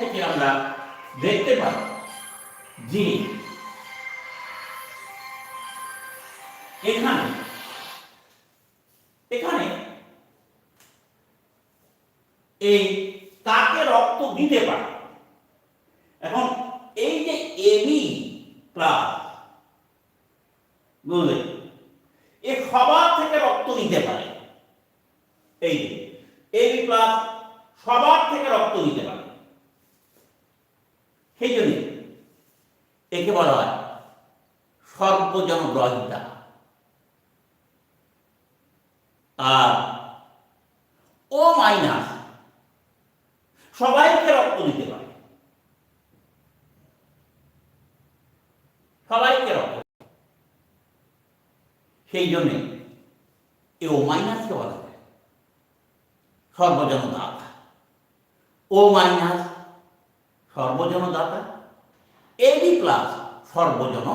থেকে আমরা দেখতে পাই যে এখানে এখানে এই কাকে রক্ত দিতে পারে। এখন এই যে এবি প্লাস, বুঝলেন, এ সবার থেকে রক্ত নিতে পারে। এই যে এবি প্লাস সবার থেকে রক্ত নিতে পারে, সেই জন্য একে বলা হয় সর্বজনগ্রহিতা। আর ও মাইনাস সবাইকে রক্ত দিতে পারে, সবাইকে রক্ত, সেই জন্য এ ও মাইনাসকে বলা হয় সর্বজনদাতা। ও মাইনাস সর্বজনদাতা, এবি প্লাস সর্বজন